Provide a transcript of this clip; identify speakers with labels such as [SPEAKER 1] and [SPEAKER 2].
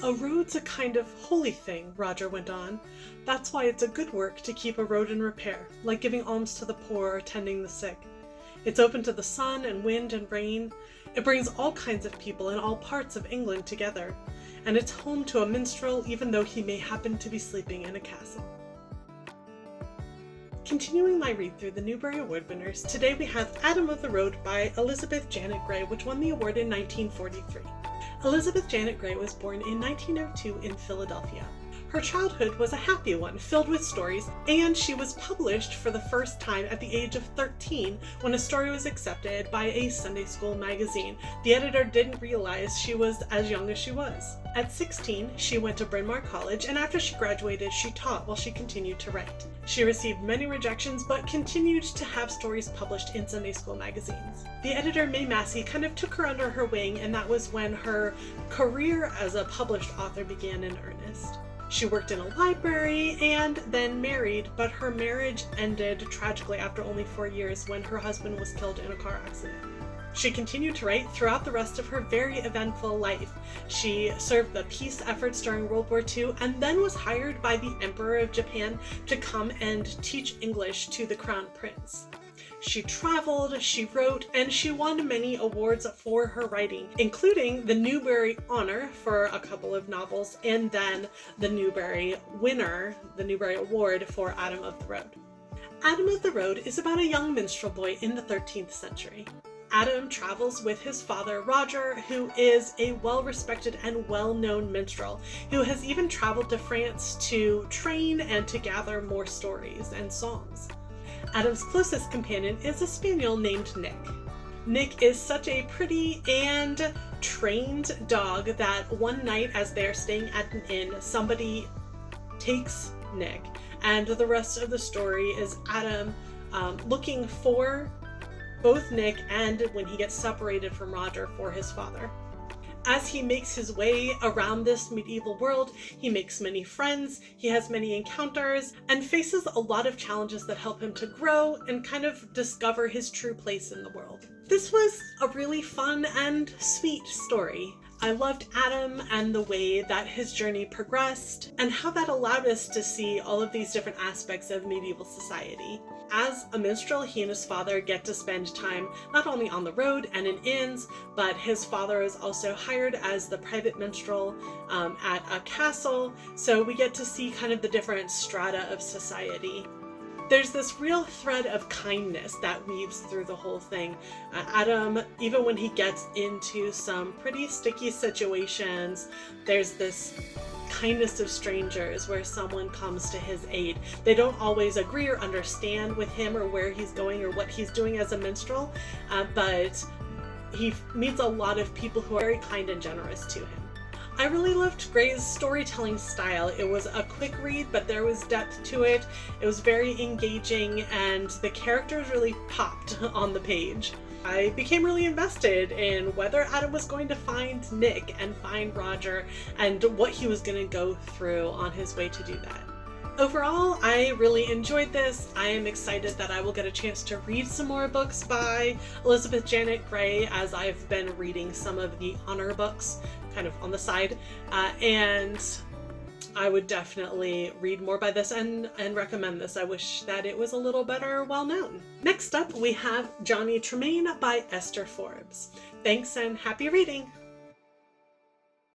[SPEAKER 1] A road's a kind of holy thing, Roger went on. That's why it's a good work to keep a road in repair, like giving alms to the poor or tending the sick. It's open to the sun and wind and rain. It brings all kinds of people in all parts of England together. And it's home to a minstrel even though he may happen to be sleeping in a castle. Continuing my read through the Newbery Award winners, today we have Adam of the Road by Elizabeth Janet Grey, which won the award in 1943. Elizabeth Janet Grey was born in 1902 in Philadelphia. Her childhood was a happy one, filled with stories, and she was published for the first time at the age of 13 when a story was accepted by a Sunday school magazine. The editor didn't realize she was as young as she was. At 16, she went to Bryn Mawr College, and after she graduated, she taught while she continued to write. She received many rejections, but continued to have stories published in Sunday school magazines. The editor, May Massey, kind of took her under her wing, and that was when her career as a published author began in earnest. She worked in a library and then married, but her marriage ended tragically after only 4 years when her husband was killed in a car accident. She continued to write throughout the rest of her very eventful life. She served the peace efforts during World War II and then was hired by the Emperor of Japan to come and teach English to the Crown Prince. She traveled, she wrote, and she won many awards for her writing, including the Newbery Honor for a couple of novels, and then the Newbery winner, the Newbery Award for Adam of the Road. Adam of the Road is about a young minstrel boy in the 13th century. Adam travels with his father, Roger, who is a well-respected and well-known minstrel, who has even traveled to France to train and to gather more stories and songs. Adam's closest companion is a spaniel named Nick. Nick is such a pretty and trained dog that one night as they're staying at an inn, somebody takes Nick, and the rest of the story is Adam looking for both Nick and, when he gets separated from Roger, for his father. As he makes his way around this medieval world, he makes many friends, he has many encounters, and faces a lot of challenges that help him to grow and kind of discover his true place in the world. This was a really fun and sweet story. I loved Adam and the way that his journey progressed and how that allowed us to see all of these different aspects of medieval society. As a minstrel, he and his father get to spend time not only on the road and in inns, but his father is also hired as the private minstrel at a castle, so we get to see kind of the different strata of society. There's this real thread of kindness that weaves through the whole thing. Adam, even when he gets into some pretty sticky situations, there's this kindness of strangers where someone comes to his aid. They don't always agree or understand with him or where he's going or what he's doing as a minstrel, but he meets a lot of people who are very kind and generous to him. I really loved Grey's storytelling style. It was a quick read, but there was depth to it. It was very engaging, and the characters really popped on the page. I became really invested in whether Adam was going to find Nick and find Roger and what he was going to go through on his way to do that. Overall, I really enjoyed this. I am excited that I will get a chance to read some more books by Elizabeth Janet Grey, as I've been reading some of the honor books kind of on the side, and I would definitely read more by this and recommend this. I wish that it was a little better well known. Next up, we have Johnny Tremaine by Esther Forbes. Thanks and happy reading!